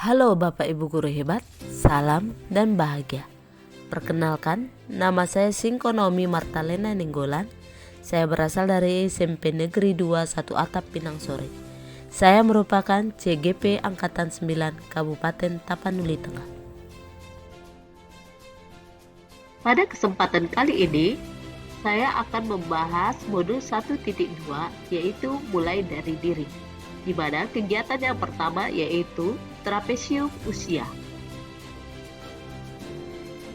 Halo Bapak Ibu Guru Hebat, salam dan bahagia. Perkenalkan, nama saya Singkonomi Martalena Ninggolan. Saya berasal dari SMP Negeri 2 1 Atap Pinang Sore. Saya merupakan CGP Angkatan 9 Kabupaten Tapanuli Tengah. Pada kesempatan kali ini, saya akan membahas modul 1.2 yaitu mulai dari diri, di mana kegiatan yang pertama yaitu trapesium usia.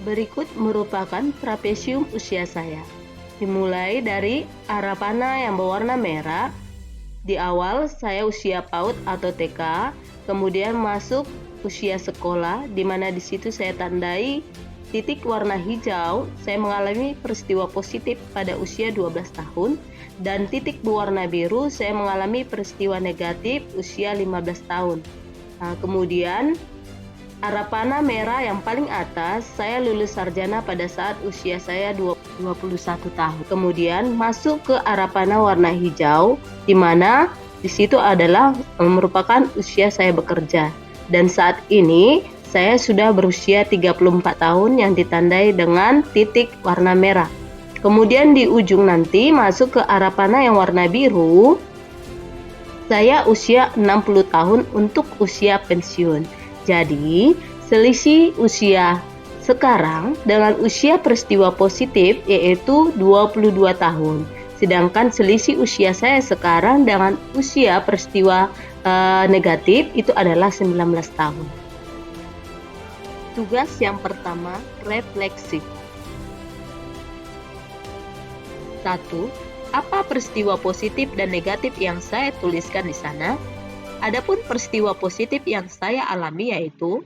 Berikut merupakan trapesium usia saya. Dimulai dari arah panah yang berwarna merah. Di awal saya usia PAUD atau TK, kemudian masuk usia sekolah, di mana di situ saya tandai titik warna hijau. Saya mengalami peristiwa positif pada usia 12 tahun, dan titik berwarna biru saya mengalami peristiwa negatif usia 15 tahun. Kemudian arah panah merah yang paling atas, saya lulus sarjana pada saat usia saya 21 tahun. Kemudian masuk ke arah panah warna hijau, di mana di situ adalah merupakan usia saya bekerja. Dan saat ini saya sudah berusia 34 tahun yang ditandai dengan titik warna merah. Kemudian di ujung nanti masuk ke arah panah yang warna biru, saya usia 60 tahun untuk usia pensiun. Jadi, selisih usia sekarang dengan usia peristiwa positif yaitu 22 tahun. Sedangkan selisih usia saya sekarang dengan usia peristiwa negatif itu adalah 19 tahun. Tugas yang pertama, refleksi. 1. Apa peristiwa positif dan negatif yang saya tuliskan di sana? Adapun peristiwa positif yang saya alami yaitu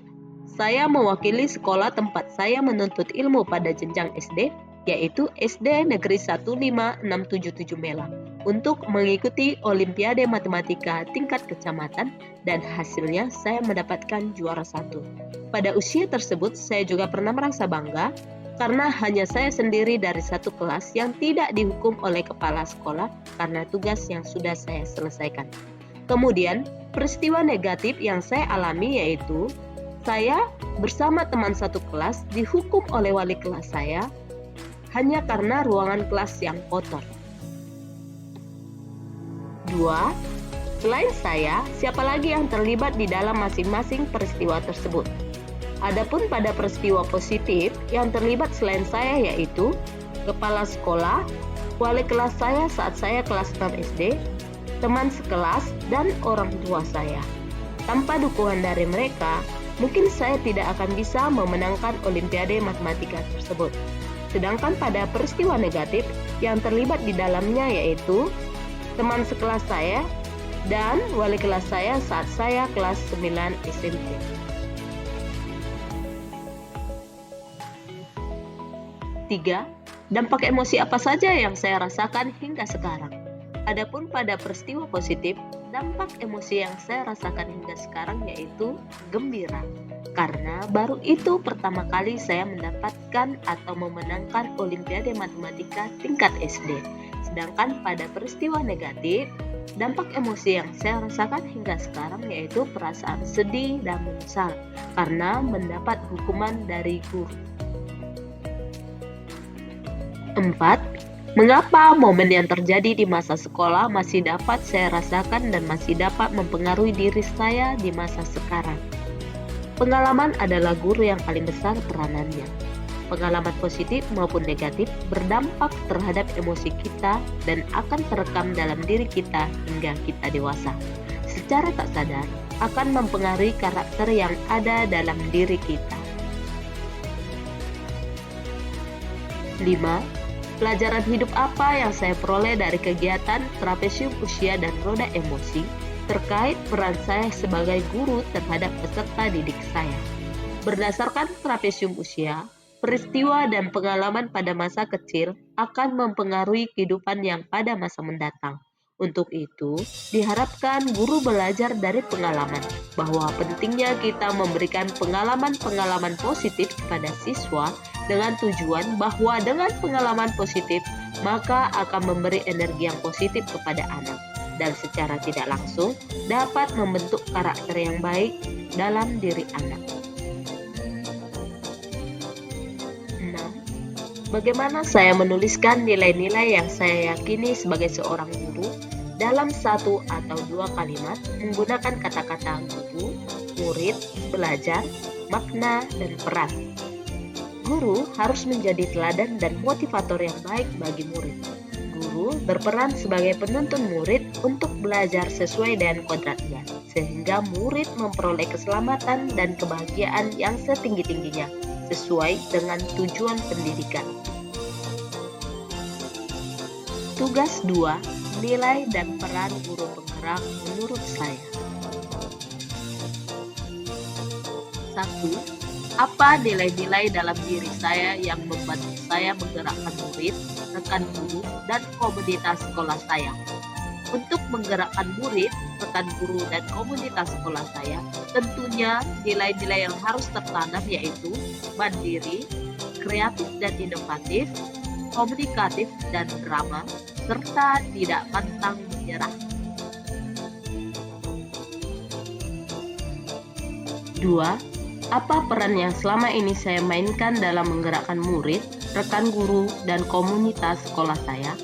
saya mewakili sekolah tempat saya menuntut ilmu pada jenjang SD, yaitu SD Negeri 15677 Melang, untuk mengikuti Olimpiade Matematika tingkat kecamatan, dan hasilnya saya mendapatkan juara 1. Pada usia tersebut saya juga pernah merasa bangga karena hanya saya sendiri dari satu kelas yang tidak dihukum oleh kepala sekolah karena tugas yang sudah saya selesaikan. Kemudian, peristiwa negatif yang saya alami yaitu saya bersama teman satu kelas dihukum oleh wali kelas saya hanya karena ruangan kelas yang kotor. 2. Selain saya, siapa lagi yang terlibat di dalam masing-masing peristiwa tersebut? Adapun pada peristiwa positif yang terlibat selain saya yaitu kepala sekolah, wali kelas saya saat saya kelas 6 SD, teman sekelas, dan orang tua saya. Tanpa dukungan dari mereka, mungkin saya tidak akan bisa memenangkan Olimpiade Matematika tersebut. Sedangkan pada peristiwa negatif yang terlibat di dalamnya yaitu teman sekelas saya dan wali kelas saya saat saya kelas 9 SMP. 3. Dampak emosi apa saja yang saya rasakan hingga sekarang? Adapun pada peristiwa positif, dampak emosi yang saya rasakan hingga sekarang yaitu gembira, karena baru itu pertama kali saya mendapatkan atau memenangkan Olimpiade Matematika tingkat SD. Sedangkan pada peristiwa negatif, dampak emosi yang saya rasakan hingga sekarang yaitu perasaan sedih dan menyesal karena mendapat hukuman dari guru. 4. Mengapa momen yang terjadi di masa sekolah masih dapat saya rasakan dan masih dapat mempengaruhi diri saya di masa sekarang? Pengalaman adalah guru yang paling besar peranannya. Pengalaman positif maupun negatif berdampak terhadap emosi kita dan akan terekam dalam diri kita hingga kita dewasa. Secara tak sadar akan mempengaruhi karakter yang ada dalam diri kita. 5. Pelajaran hidup apa yang saya peroleh dari kegiatan trapesium usia dan roda emosi terkait peran saya sebagai guru terhadap peserta didik saya? Berdasarkan trapesium usia, peristiwa dan pengalaman pada masa kecil akan mempengaruhi kehidupan yang pada masa mendatang. Untuk itu, diharapkan guru belajar dari pengalaman, bahwa pentingnya kita memberikan pengalaman-pengalaman positif kepada siswa dengan tujuan bahwa dengan pengalaman positif, maka akan memberi energi yang positif kepada anak, dan secara tidak langsung dapat membentuk karakter yang baik dalam diri anak. 6. Bagaimana saya menuliskan nilai-nilai yang saya yakini sebagai seorang guru dalam satu atau dua kalimat menggunakan kata-kata guru, murid, belajar, makna, dan peran. Guru harus menjadi teladan dan motivator yang baik bagi murid. Guru berperan sebagai penuntun murid untuk belajar sesuai dengan kodratnya, sehingga murid memperoleh keselamatan dan kebahagiaan yang setinggi-tingginya, sesuai dengan tujuan pendidikan. Tugas 2. Nilai dan peran guru penggerak menurut saya. 1. Apa nilai-nilai dalam diri saya yang membantu saya menggerakkan murid, rekan guru, dan komunitas sekolah saya? Untuk menggerakkan murid, rekan guru, dan komunitas sekolah saya, tentunya nilai-nilai yang harus tertanam yaitu mandiri, kreatif dan inovatif, komunikatif dan drama, serta tidak pantang menyerah. 2. Apa peran yang selama ini saya mainkan dalam menggerakkan murid, rekan guru, dan komunitas sekolah saya?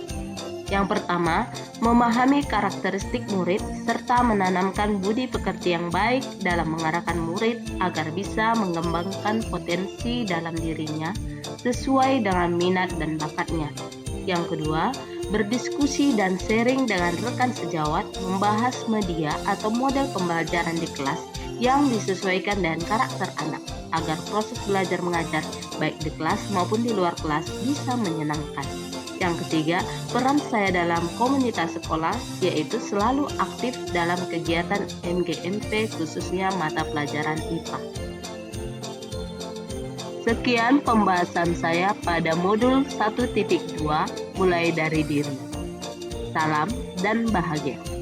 Yang pertama, memahami karakteristik murid serta menanamkan budi pekerti yang baik dalam mengarahkan murid agar bisa mengembangkan potensi dalam dirinya sesuai dengan minat dan bakatnya. Yang kedua, berdiskusi dan sharing dengan rekan sejawat membahas media atau model pembelajaran di kelas yang disesuaikan dengan karakter anak agar proses belajar mengajar baik di kelas maupun di luar kelas bisa menyenangkan. Yang ketiga, peran saya dalam komunitas sekolah yaitu selalu aktif dalam kegiatan MGMP khususnya mata pelajaran IPA. Sekian pembahasan saya pada modul 1.2 mulai dari diri. Salam dan bahagia.